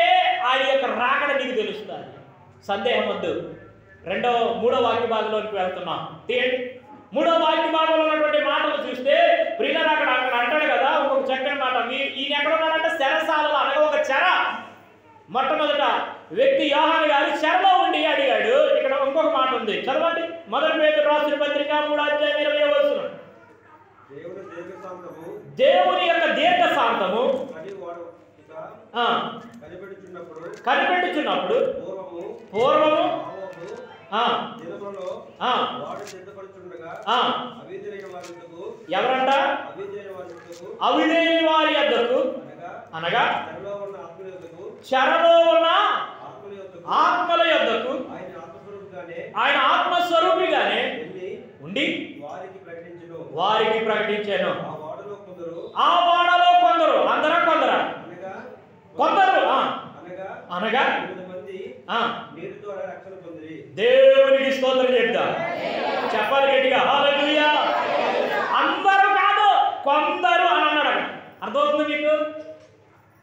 ఆయన యొక్క రాకడ నీకు తెలుస్తుంది. సందేహం వద్దు. 3వ వాక్య భాగంలోకి వెళ్తున్నాం. తీయండి. 3వ వాక్య భాగంలో ఉన్నటువంటి మాటలు చూస్తే, ప్రియులారా, అక్కడ అంటాడు కదా ఇంకొక చక్కని మాట. ఈయన ఎక్కడ ఉన్నాడంటే చెరసాలలో, అనగా ఒక చెర. మొట్టమొదట వ్యక్తి యోహాను గారు చెరలో ఉండి అడిగాడు. ఇక్కడ ఇంకొక మాట ఉంది, చదవండి. 1 పేతురు రాసిన పత్రిక 3:20. దేవుని యొక్క దీర్ఘశాంతము కనిపెట్టుచున్నప్పుడు పూర్వము ఎవరంట? అవిధేయుని వారి యొద్దకు, అనగా చెరలో ఉన్న ఆత్మల యొద్దకు ఆయన ఆత్మస్వరూపిగానే ఉండి వారికి ప్రకటించాను. ఆ వాడలో కొందరు, అందరూ కొందరు అనగా దేవునికి స్తోత్రం చెప్తా. చెప్పాలి గట్టిగా, హల్లెలూయా. అందరూ కాదు, కొందరు అని అన్నాడు. అర్థమవుతుంది మీకు?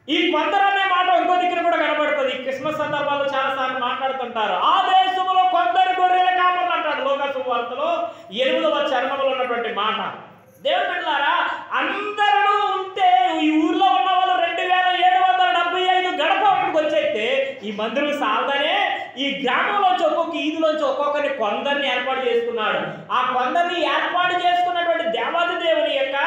ఈ కొందరు అనే మాట ఇంకో దగ్గర కూడా కనబడుతుంది. క్రిస్మస్ సందర్భాల్లో చాలా సార్లు మాట్లాడుతుంటారు. ఆ దేశంలో కొందరు గొర్రెల కాపర్లు అంటాడు. లోకాసు వార్తలో 8వ చరణంలో ఉన్నటువంటి మాట. దేవుని బిడ్డలారా, అందరూ ఉంటే ఈ ఊర్లో ఉన్న వాళ్ళు 2775 గడప ఒకటికి వచ్చేస్తే ఈ మందిరం సాల్దనే ఈ గ్రామంలోంచి ఒక్కొక్క ఈదులోంచి ఒక్కొక్కరిని కొందరిని ఏర్పాటు చేసుకున్నాడు. ఆ కొందరిని ఏర్పాటు చేసుకున్నటువంటి దేవాది దేవుని యొక్క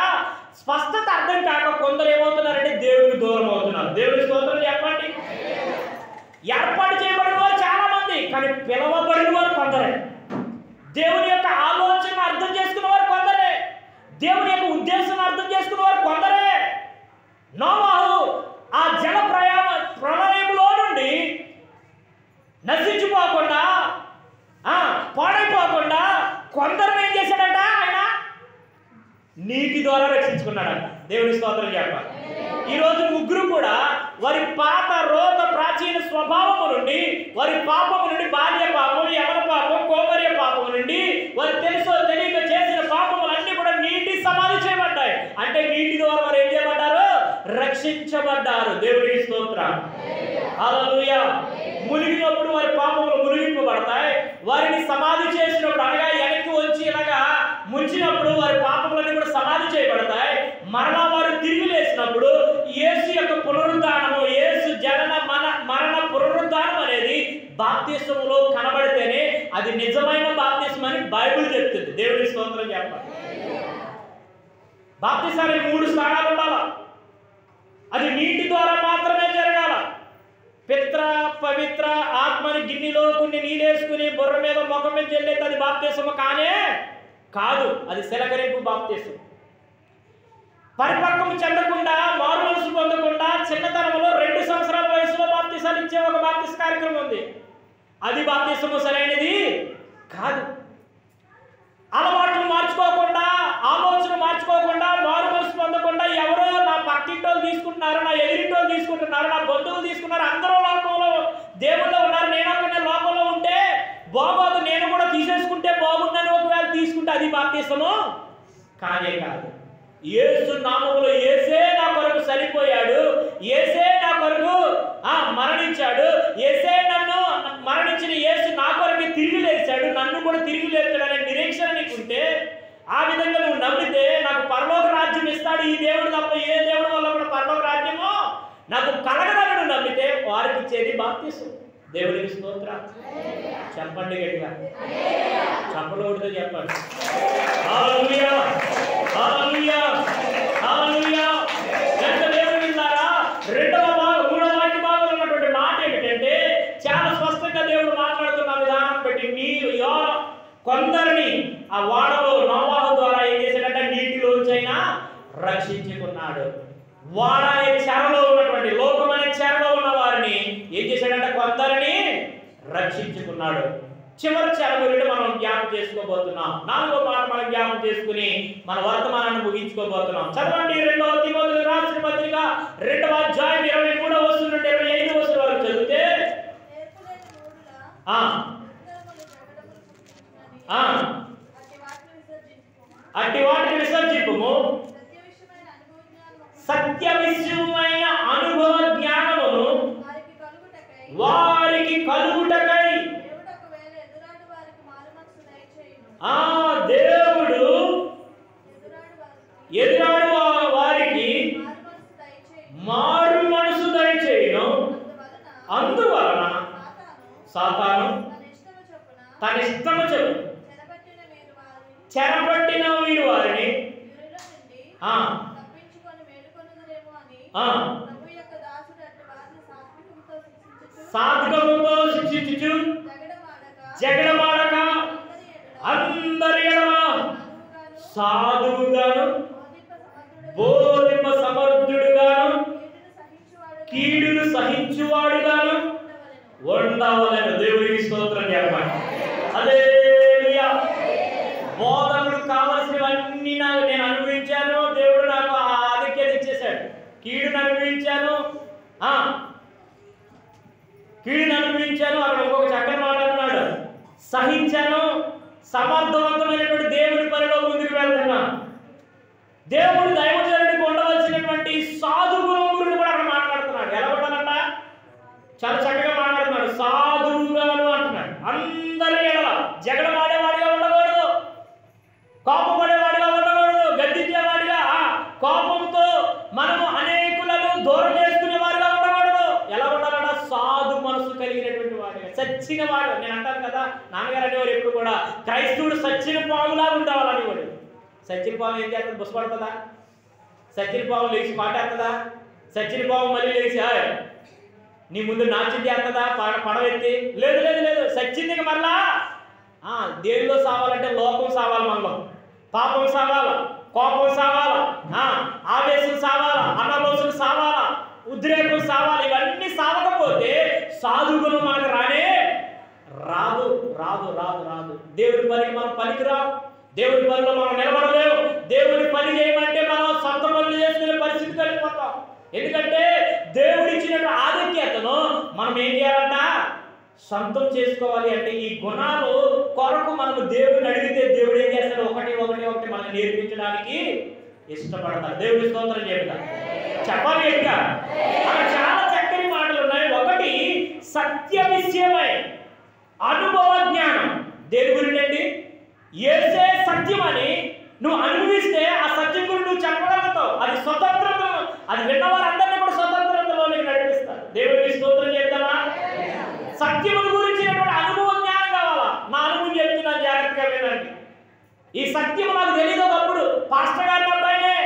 స్పష్టత అర్థం కాక కొందరు ఏమవుతున్నారంటే దేవునికి దూరం అవుతున్నారు. దేవుని స్తోత్రం చెప్పండి. ఏర్పాటు చేయబడిన వారు చాలా మంది, కానీ పిలవబడిన వారు కొందరే. దేవుని యొక్క ఆలోచన అర్థం చేసుకున్న వారు కొందరే. దేవుని యొక్క ఉద్దేశం అర్థం చేసుకున్న వారు కొందరే. నోవాహు ఆ జల ప్రళయంలో నుండి నశించిపోకుండా, పాడైపోకుండా కొందరు ఏం చేశాడంట? ఆయన నీటి ద్వారా రక్షించుకున్నాడంట. దేవుని స్తోత్రం చెప్పాలి. ఈరోజు ముగ్గురు కూడా వారి పాత రోత ప్రాచీన స్వభావము నుండి, వారి పాపము నుండి, బాల్య పాపం, యవన పాపం, కోమర్య పాపము నుండి, వారు తెలుసో తెలియక చేసిన పాపములన్నీ కూడా నీటి సమాధి చేయబడ్డాయి. అంటే నీటి ద్వారా వారు ఏం చేయబడ్డారు? రక్షించబడ్డారు. దేవునికి స్తోత్రం. హల్లెలూయా. మునిగినప్పుడు వారి పాపములు మునిగింపబడతాయి. వారిని సమాధి చేసినప్పుడు, అనగా వెనక్కి వచ్చి ఇలాగా ముంచినప్పుడు వారి పాపములన్నీ కూడా సమాధి చేయబడతాయి. మరలా వారు తిరిగి లేసినప్పుడు యేసు యొక్క పునరుద్ధానము, యేసు జనన మరణ పునరుద్ధానం బాప్తిస్మములో కనబడితేనే అది నిజమైన బాప్తిస్మం అని బైబిల్ చెప్తుంది. దేవుడి స్తోత్రం చెప్పాలి. బాప్తిసానికి 3 స్థానాలు ఉండాలి. అది నీటి ద్వారా మాత్రమే జరగాల. పిత్ర పవిత్ర ఆత్మని గిన్నెలో కొన్ని నీళ్ళేసుకుని బుర్ర మీద ముఖం మీద చెల్లేది అది బాప్తిస్మం కానే కాదు. అది శిలకరింపు బాప్తిస్మం. పరిపక్వం చెందకుండా, మారు మనసు పొందకుండా చిన్నతనంలో 2 సంవత్సరాల వయసులో బాప్తిసాలు ఇచ్చే ఒక బాప్తిస్ కార్యక్రమం ఉంది. అది బాప్తిస్మం సరైనది కాదు. అలవాట్లు మార్చుకోకుండా, ఆలోచన మార్చుకోకుండా, మారు మనసు పొందకుండా ఎవరో నా పక్కింటోళ్ళు తీసుకుంటున్నారు, నా ఎదిరింటోళ్ళు తీసుకుంటున్నారు, నా బంధువులు తీసుకున్నారు, అందరూ లోకంలో దేవుళ్ళు ఉన్నారు, నేను ఒక్కనే లోకంలో ఉంటే బాగోదు, నేను కూడా తీసేసుకుంటే బాగుందని ఒకవేళ తీసుకుంటే అది బాప్తిస్మం కానే కాదు. యేసు నామములో యేసే నా కొరకు చనిపోయాడు, యేసే నా కొరకు మరణించాడు, యేసే నన్ను మరణించిన యేసు నా కొరకు తిరిగి లేచాడు, నన్ను కూడా తిరిగి లేచాడనే నిరీక్షణ నీకుంటే, ఆ విధంగా నువ్వు నమ్మితే నాకు పరలోక రాజ్యం ఇస్తాడు ఈ దేవుడు తప్ప ఏ దేవుడు వల్ల కూడా పరలోక రాజ్యమో నాకు కలగదని నమ్మితే వారికి ఇచ్చేది బాప్తిస్మం. దేవుడికి స్తోత్రం చెప్పండి గట్టిగా, చెప్పలోడితో చెప్పండి. హల్లెలూయా, హల్లెలూయా, హల్లెలూయా. దేవుడు విన్నారా? 3వ వాక్య భాగంలో ఉన్నటువంటి మాట ఏమిటంటే, చాలా స్పష్టంగా దేవుడు మాట్లాడుతున్న విధానం బట్టి మీరు కొందరిని ఆ వాడలో నోవాహు ద్వారా ఏం చేశాడంటే నీటిలోంచైనా రక్షించుకున్నాడు. వాడ అనే చెరలో ఉన్నటువంటి, లోకం అనే చెరలో ఉన్న వారిని ఏం చేశాడంటే కొందరిని రక్షించుకున్నాడు. చివరి చెర గురించి మనం జ్ఞాపకం చేసుకోబోతున్నాం. 4వ మాట మనం జ్ఞాపకం చేసుకుని మన వర్తమానాన్ని ముగించుకోబోతున్నాం. చదవండి 2వ తిమోతికి రాసిన పత్రిక 2వ అధ్యాయం 23వ వచనం నుండి 25వ వచనం వరకు చదివితే అట్టి వాటిని విసర్జింపుము, సత్య విషయమైన అనుభవ జ్ఞానమును వారికి కలుగుటకై దేవుడు ఎదురాడు వారికి మారు మనసు దయచేయును. అందువలన సాతాను తన ఇష్టము చెప్పు చెరపట్టిన వీరు వారిని సాత్వికముతో శిక్షించుచు జగడమాడక అందరి ఎడల సాధువుగాను బోధింప సమర్థుడుగాను కీడును సహించువాడుగాను ఉండవలెను. దేవుడికి స్తోత్రం చెప్పండి. హల్లెలూయా. బోధకుడు కావలసినవన్నీ నేను అనుభవించాను, దేవుడు నాకు ఆధిక్యత ఇచ్చేశాడు. కీడును అనుభవించాను, అక్కడ ఇంకొక చక్కని మాట అన్నాడు, సహించాను, సమర్థవంతమైనటువంటి దేవుడి పనిలో ముందుకు వెళ్తున్నాను. దేవుడు దైవజనుడికి ఉండవలసినటువంటి సాధు గుణం గురించి కూడా అక్కడ మాట్లాడుతున్నాడు. ఎలా ఉండాలంట? చాలా చక్కగా మాట్లాడుతున్నాడు. సాధువుగాను అంటున్నాడు. అందరి ఎడల జగడమాడేవాడిగా ఉండకూడదు, కోపపడేవాడిగా ఉండకూడదు, గద్దించేవాడిగా కోపంతో మనము అనేకులను దూరం చేసుకునేవాడిగా ఉండకూడదు. ఎలా ఉండాలంట? సాధు మనసు కలిగినటువంటి వాడిగా, సచ్చిన వాడు. నేను అంటాను కదా, నాన్నగారు అనేవారు ఎప్పుడు కూడా క్రైస్తవుడు సచ్చిన పాములా ఉండవాలనేవాడు. సచ్చిన పాము ఏం చేస్తుంది? బుసపడుతుందా? సచ్చిన పాము లేచి పాటేస్తుందా? సచ్చిన పాము మళ్ళీ లేచి నీ ముందు నాట్యం చేస్తుందా పడవెత్తి? లేదు లేదు లేదు. సచ్చింది మరలా దేవుల్లో సావాలంటే లోకం సావాలి, మనలో పాపం సావాలా, కోపం సావాలా, ఆవేశం సావాలా, అనాలోచన సావాలా, ఉద్రేకం సావాలి. ఇవన్నీ సావకపోతే సాధుగుణం మనకు రానే రాదు రాదు రాదు రాదు. దేవుడి పనికి మనం పనికిరాం, దేవుడి పనిలో మనం నిలబడలేము. దేవుడి పని చేయమంటే మనం సొంత పనులు చేసుకునే పరిస్థితికి వెళ్ళిపోతాం. ఎందుకంటే దేవుడు ఇచ్చిన ఆధిక్యతను మనం ఏం చేయాలంట? సొంతం చేసుకోవాలి. అంటే ఈ గుణాలు కొరకు మనము దేవుడిని అడిగితే దేవుడు ఏం చేస్తాడు? ఒకటి ఒకటి ఒకటి మనం నేర్పించడానికి ఇష్టపడతారు. దేవుడి స్తోత్రం చెప్తారు. చెప్పాలి ఇంకా అక్కడ చాలా చక్కని మాటలు ఉన్నాయి. ఒకటి సత్య విషయమై అనుభవ జ్ఞానం. దేని గురించి అండి? యేసే సత్యం అని నువ్వు అనుభవిస్తే ఆ సత్యం గురించి నువ్వు చెప్పగలుగుతావు. అది స్వతంత్రత, అది విన్నవారందరినీ కూడా స్వతంత్రతలోనికి నడిపిస్తారు. దేవుడికి స్తోత్రం చేద్దామా? సత్యమును గురించి ఈ సత్యం నాకు తెలియదు. ఒకప్పుడు పాస్టర్ గారి అబ్బాయినే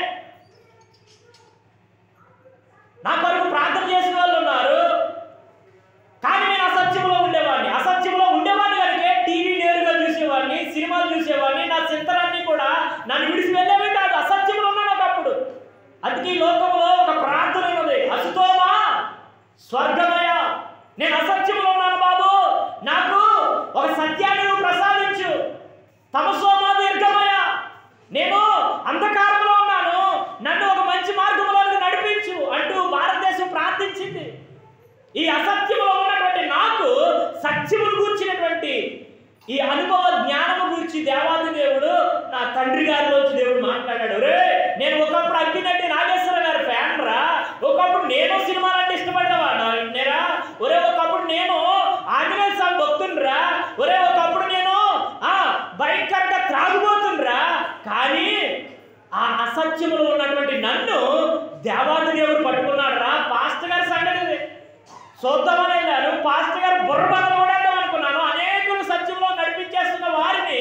నా కొరకు ప్రార్థన చేసిన వాళ్ళు ఉన్నారు. కానీ నేను అసత్యంలో ఉండేవాడిని కనుక టీవీ నేరుగా చూసేవాడిని, సినిమాలు చూసేవాడిని. నా చింతలన్నీ కూడా నన్ను విడిచి వెళ్ళేవి కాదు. అసత్యంలో ఉన్నాను ఒకప్పుడు. అందుకే ఈ లోకంలో ఒక ప్రార్థన ఉన్నది, అసుతోమా స్వర్గమయ. నేను అసత్యంలో ఉన్నాను బాబు, నాకు ఒక సత్యాన్ని నువ్వు ప్రసాదించు. తమసోమా దీర్ఘమయ, నేను అంధకారంలో ఉన్నాను, నన్ను ఒక మంచి మార్గంలోకి నడిపించు అంటూ భారతదేశం ప్రార్థించింది. ఈ అసత్యంలో ఉన్నటువంటి నాకు సత్యమును గూర్చినటువంటి ఈ అనుభవ జ్ఞానము గురించి దేవాది దేవుడు నా తండ్రి గారిలోంచి దేవుడు మాట్లాడాడు. రే, నేను ఒకప్పుడు అక్కినట్టి నాగేశ్వర గారి ఫ్యాన్ రా, ఒకప్పుడు నేను సినిమాలంటే ఇష్టపడ్డవాడు నేరా, ఒరే ఒకప్పుడు నేను ఆంజనేయ స్వామి భక్తుండ్రా, ఒరే ఒకప్పుడు నేను భయంకరంగా త్రాగుబోతుండ్రా. కానీ ఆ అసత్యములో ఉన్నటువంటి నన్ను దేవాది దేవుడు పట్టుకున్నాడు రా. పాస్టర్ గారి సంగతి చూద్దామని వెళ్ళాను, పాస్టర్ గారు బుర్రబద్దలు కొడేద్దాం అనుకున్నాను. అనేకులు సత్యంలో నడిపించేస్తున్న వారిని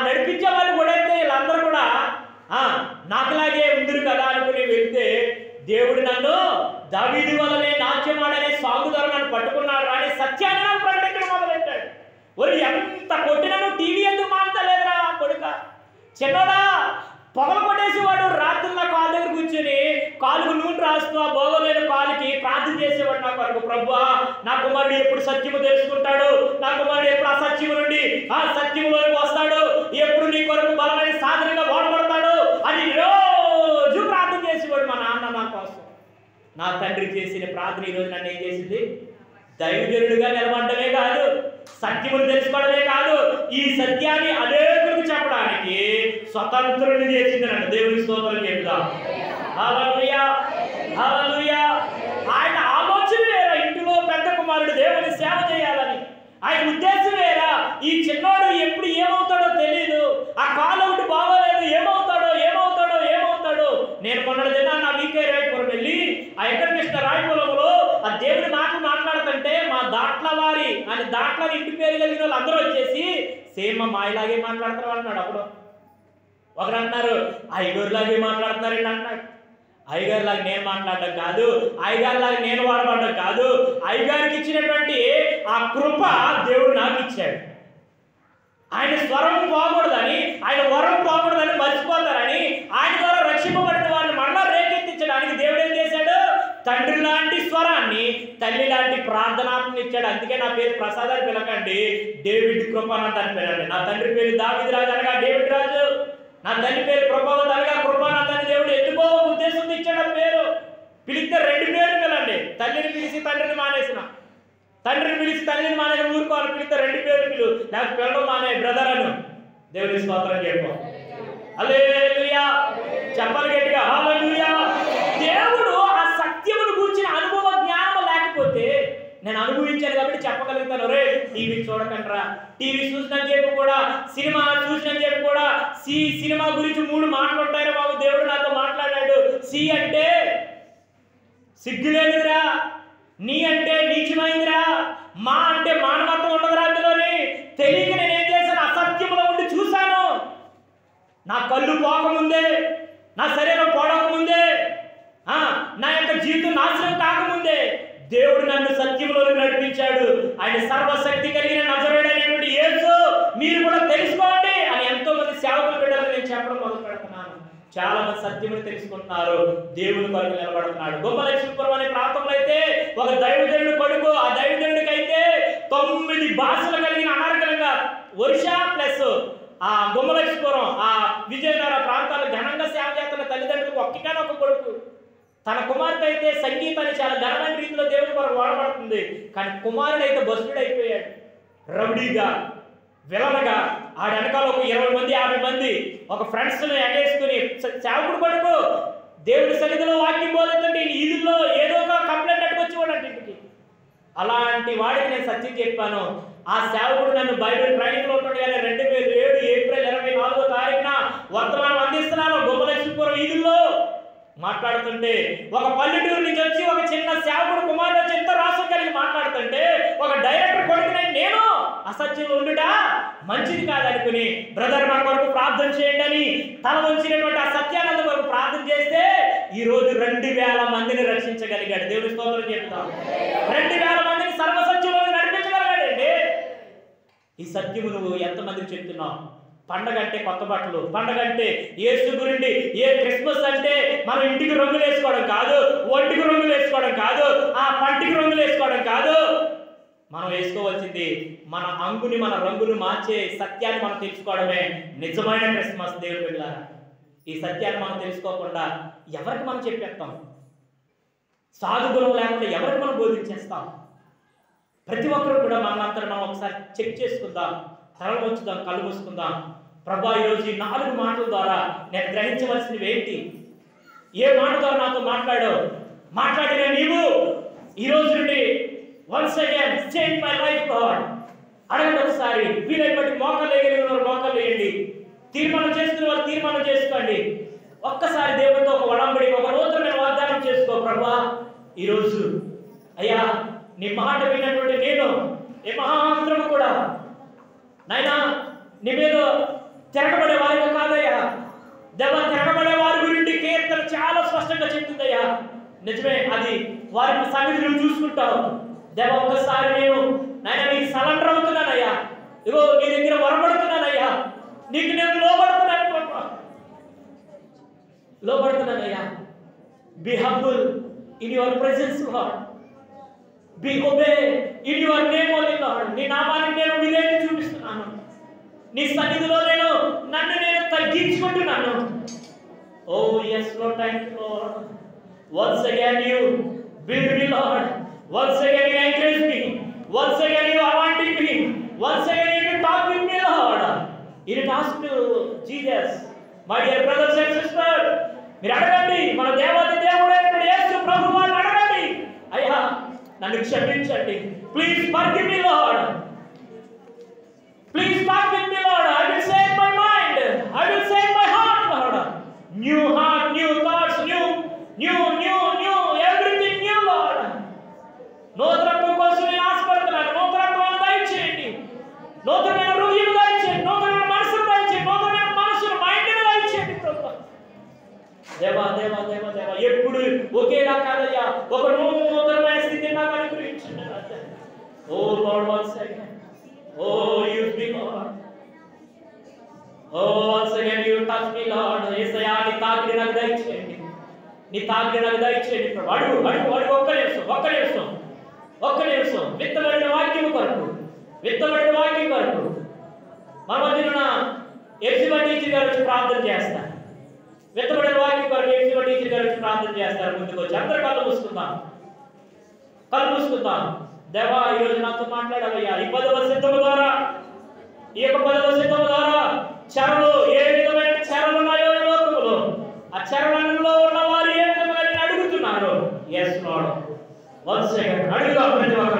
నడిపించే వాళ్ళు కొడేస్తే వీళ్ళందరూ కూడా నాకులాగే ఉందిరు కదా అనుకుని వెళ్తే దేవుడు నన్ను దావీదు వలనే నాట్యమాడనే సాగు ద్వారా నన్ను పట్టుకున్నాడు రాని సత్యాన్ని నాకు ప్రకటించడం మొదలెట్టాడు. ఒరి ఎంత కొట్టినను టీవీ ఎందుకు మానతలేదురా కొడుక, చిన్నోడా పొగలు కొట్టేసేవాడు. రాత్రుల్లో కాలు దగ్గర కూర్చొని కాలుకు నూనె రాస్తూ ఆ భోగలేని కాలుకి ప్రార్థన చేసేవాడు. నా కొరకు, ప్రభువా నా కుమారుడు ఎప్పుడు సత్యము తెలుసుకుంటాడు, నా కుమారుడు ఎప్పుడు అసత్యము నుండి సత్యములోకి వస్తాడు, ఎప్పుడు నీ కొరకు బలమైన సాధనగా వాడబడతాడు అని రోజు ప్రార్థన చేసేవాడు మా నాన్న నా కోసం. నా తండ్రి చేసిన ప్రార్థన ఈరోజు నన్ను ఏం చేసింది? దైవజనుడిగా నిలబడమే కాదు, సత్యమును తెలుసుకోవడమే కాదు, ఈ సత్యాన్ని అనేకులకు చెప్పడానికి స్వతంత్రుని చేసింది నన్ను. దేవుని స్తోత్రం చెప్తాం. హల్లెలూయా, హల్లెలూయా. ఆయన ఆలోచన వేరా, ఇంటిలో పెద్ద కుమారుడు దేవుని సేవ చేయాలని. ఆయన ఉద్దేశం వేరా. ఈ చిన్నోడు ఎప్పుడు ఏమవుతాడో తెలియదు, ఆ కాలు ఒకటి బాగోలేదు, ఏమవుతాడో ఏమవుతాడో ఏమవుతాడో. నేను మొన్నటి దిన నా వీకే రాయపురం వెళ్ళి ఆ వెంకటకృష్ణ రాయపురంలో ఆ దేవుడి మాటలు మాట్లాడుతుంటే మా దాట్ల వారి అని దాట్ల ఇంటి పేరు కలిగిన వాళ్ళు అందరూ వచ్చేసి సేమ్ మా ఇలాగే మాట్లాడుతారు అన్నాడు. అప్పుడు ఒకరు అంటున్నారు అయ్యగారులాగే మాట్లాడుతున్నారండి అన్నాడు. అయ్యగారిలాగా నేను మాట్లాడడం కాదు, అయ్యగారిలాగా నేను వాడబడ్డం కాదు, అయ్యగారికి ఇచ్చినటువంటి ఆ కృప దేవుడు నాకు ఇచ్చాడు. ఆయన స్వరం పోకూడదని, ఆయన వరం పోకూడదని మర్చిపోతారని, ఆయన ద్వారా రక్షింపబడిన వారిని మళ్ళా రేకెత్తించడానికి దేవుడు ఏం చేశాడు? తండ్రి లాంటి స్వరాన్ని, తల్లి లాంటి ప్రార్థనాత్మని ఇచ్చాడు. అందుకే నా పేరు ప్రసాద్ అని పిలకండి, డేవిడ్ కృపానంద్ అని పిలవండి. నా తండ్రి పేరు దావీదు రాజు అనగా డేవిడ్ రాజు, నా తల్లి పేరు ప్రభావత్ అనగా కృపానంద్ అని దేవుడు ఎందుకో ఉద్దేశంతో ఇచ్చాడు ఆ పేరు. పిలిస్తే రెండు పేర్లు పిలండి, తల్లిని పిలిచి తండ్రిని మానేసిన, తండ్రిని పిలిచి తల్లిని మానేసి ఊరుకోవాలి. పిలిస్తే రెండు పేర్లు పిలు, నాకు పిల్లలు మానే బ్రదర్ అను. దేవుని స్తోత్రం చెప్పు. హల్లెలూయా, చెప్పాలి గట్టిగా హల్లెలూయా. దేవుడు ఆ సత్యమును కూర్చిన అనుభవ జ్ఞానం లేకపోతే నేను అనుభవించాను కాబట్టి చెప్పగలుగుతాను. రే టీవీ చూడకండ్రా, టీవీ చూసినని చెప్పి కూడా, సినిమా చూసినని చెప్పి కూడా, సినిమా గురించి 3 మాటలు ఉంటాయరా బాబు. దేవుడు నాతో మాట్లాడాడు. సి అంటే సిగ్గులేదురా, నీ అంటే నీచమైందిరా, మా అంటే మానవత్వం ఉండదురా. అందులోని తెలియక నేనేం చేశాను? అసత్యంలో ఉండి చూశాను. నా కళ్ళు పోకముందే, నా శరీరం పోడకముందే, నా యొక్క జీవితం నాశనం కాకముందే దేవుడు నన్ను సత్యంలోకి నడిపించాడు. ఆయన సర్వశక్తి కలిగిన నజరేయుడైనటువంటి యేసు మీరు కూడా తెలుసుకోండి అని ఎంతో మంది సేవకుల బిడ్డలకు నేను చెప్పడం మొదలు పెడుతున్నాను. చాలా మంది సత్యమును తెలుసుకుంటున్నారు, దేవుని కొరకు నిలబడుతున్నాడు. గొప్పలక్ష్మీపురం అనే ప్రాంతంలో అయితే ఒక దైవజనుడు కొడుకు, ఆ దైవజనుడికి అయితే 9 భాషలు కలిగిన అనర్గళంగా వర్ష ప్లస్ ఆ గొప్పలక్ష్మీపురం ఆ విజయనగర ప్రాంతాల్లో ఘనంగా సేవ చేస్తున్న తల్లిదండ్రులకు ఒక్కగానొక్క కొడుకు. తన కుమార్తె అయితే సంగీతాన్ని చాలా ఘనమైన రీతిలో దేవుని కొరకు వాడబడుతుంది. కానీ కుమారుడు అయితే బస్సుడు అయిపోయాడు, రౌడీగా, విలనగా. ఆ వెనకాల ఒక 20 మంది 50 మంది ఒక ఫ్రెండ్స్ని ఎగేసుకుని సేవకుడు కొడుకు దేవుడి సన్నిధిలో వాక్యం బోధిస్తుంటే ఈదుల్లో ఏదో ఒక కంప్లైంట్ అట్టుకొచ్చేవాడు అంటే ఇంటికి. అలాంటి వాడికి నేను సత్యం చెప్పాను. ఆ సేవకుడు నన్ను బైబిల్ ట్రైనింగ్ లో ఉంటాడు. 2007 ఏప్రిల్ 24వ తారీఖున వర్తమానం అందిస్తున్నాను. గొప్పలక్ష్మీపురం ఈదుల్లో మాట్లాడుతుంటే ఒక పల్లెటూరు నుంచి వచ్చి ఒక చిన్న సేవకుడు కుమారుడు వచ్చి ఎంతో రాసం కలిగి మాట్లాడుతుంటే ఒక డైరెక్టర్ కొడుకునే నేను అసత్యంలో ఉండుట మంచిది కాదనుకుని బ్రదర్ మన కొరకు ప్రార్థన చేయండి అని తల వంచినటువంటి ఆ సత్యానంద కొరకు ప్రార్థన చేస్తే ఈ రోజు 2000 మందిని రక్షించగలిగాడు. దేవుని స్తోత్రం చెప్తాం. 2000 మందిని సర్వసత్యంలో నడిపించగలిగాడండి. ఈ సత్యము నువ్వు ఎంతమందికి చెప్తున్నావు? పండగ అంటే కొత్త బట్టలు, పండగ అంటే యేసు గురించి, ఏ క్రిస్మస్ అంటే మనం ఇంటికి రంగులు వేసుకోవడం కాదు, ఒంటికి రంగులు వేసుకోవడం కాదు, ఆ పంటికి రంగులు వేసుకోవడం కాదు. మనం వేసుకోవాల్సింది మన అంగుని, మన రంగును మార్చే సత్యాన్ని మనం తెలుసుకోవడమే నిజమైన క్రిస్మస్. దేవుని బిడ్డలారా, ఈ సత్యాన్ని మనం తెలుసుకోకుండా ఎవరికి మనం చెప్పేస్తాం? సాధుగుణం లేకుండా ఎవరికి మనం బోధించేస్తాం? ప్రతి ఒక్కరు కూడా మనంతా మనం ఒకసారి చెక్ చేసుకుందాం, తల ఉంచుదాం, కళ్ళు మూసుకుందాం. ప్రభా, ఈరోజు ఈ 4 మాటల ద్వారా నేను గ్రహించవలసినవి ఏంటి? ఏ మాట ద్వారా నాతో మాట్లాడిన నీవు ఈరోజు నుండి once again change my life God అడగండి. ఒకసారి వీలైన బట్టి మోకాలు వేయగలిగిన వారు మోకాలు వేయండి, తీర్మానం చేసుకునే వారు తీర్మానం చేసుకోండి. ఒక్కసారి దేవుడితో ఒక ఒడంబడి, ఒక నూతనమైన వాగ్దానం చేసుకో. ప్రభా, ఈరోజు అయ్యా నీ మాట విన్నటువంటి నేను ఏమాత్రము కూడా నాయనా నీ మీద తిరగబడే వారిగా కాదయ్యా. దేవ, తిరగబడే వారి గురించి కీర్తన చాలా స్పష్టంగా చెప్తుందయ్యా. నిజమే, అది వారి సంగతి నువ్వు చూసుకుంటావు. దేవ, ఒక్కసారి నేను నాయన నీకు సరెండర్ అవుతున్నానయ్యా. ఇగో నీ దగ్గర వరబడుతున్నానయ్యా, నీకు నేను లోబడుతున్నానయ్యా. Be humble in your presence lord, be obey in your name only lord. నీ నామానికి నేను విధేయత చూపిస్తున్నాను. నీ సన్నిధిలో నన్ను నేను తగ్గించుకుంటున్నాను. ఓ yes Lord, thank you Lord. Once again you build me Lord. Once again you encourage me. Once again you anoint me. Once again you talk with me Lord. You ask to Jesus. My dear brothers and sisters, మీరు అడగండి, మన దేవాది దేవుడైన యేసు ప్రభువుని అడగండి. అయ్యా నన్ను క్షమించండి. Please forgive me lord. Please talk with me, Lord. I will save my mind. I will save my heart, Lord. New heart, new thoughts, new, everything new, Lord. నూతనత్వం కోసం నేను ఆశపడుతున్నాను. నూతనత్వాన్ని దయచేయండి. నూతనమైన హృదయం దయచేయండి. నూతనమైన మనసును దయచేయండి. నూతనమైన మనసును, మైండ్ని దయచేయండి ప్రభువా. దేవా దేవా దేవా దేవా, ఎప్పుడు ఒకేలా కాదయ్యా, ఒక నూతనమైన స్థితిని నాకు అనుగ్రహించండి. ఓ lord, once again. Oh, use me, Lord. Oh, once again you touch me, Lord. యేసయ్యా, నీ తాకిడి నాకు దయచేయండి. నీ తాకిడి నాకు దయచేయండి ప్రభు. అడుగు. ఒక్క నిమిషం. విత్తబడిన వాక్యం కొరకు మన మధ్యన ఎఫ్సిబా టీచర్ గారు వచ్చి ప్రార్థన చేస్తారు. విత్తబడిన వాక్యం కొరకు ఎఫ్సిబా టీచర్ గారు వచ్చి ప్రార్థన చేస్తారు. ముందుకు వచ్చి అందరూ కళ్ళు మూసుకుందాం. దేవా, ఈరోజు నాతో మాట్లాడవయ్యా. ఈ 10వ శతము ద్వారా, ఈ యొక్క 10వ శతము ద్వారా చెరలు, ఏ విధమైన చెరలు ఉన్నాయో ఈ లోకములో, ఆ చెరలలో ఉన్న వారు ఏ విధంగా అడుగుతున్నారు. yes Lord, once again అడుగుదాం ప్రతి ఒక్కరు.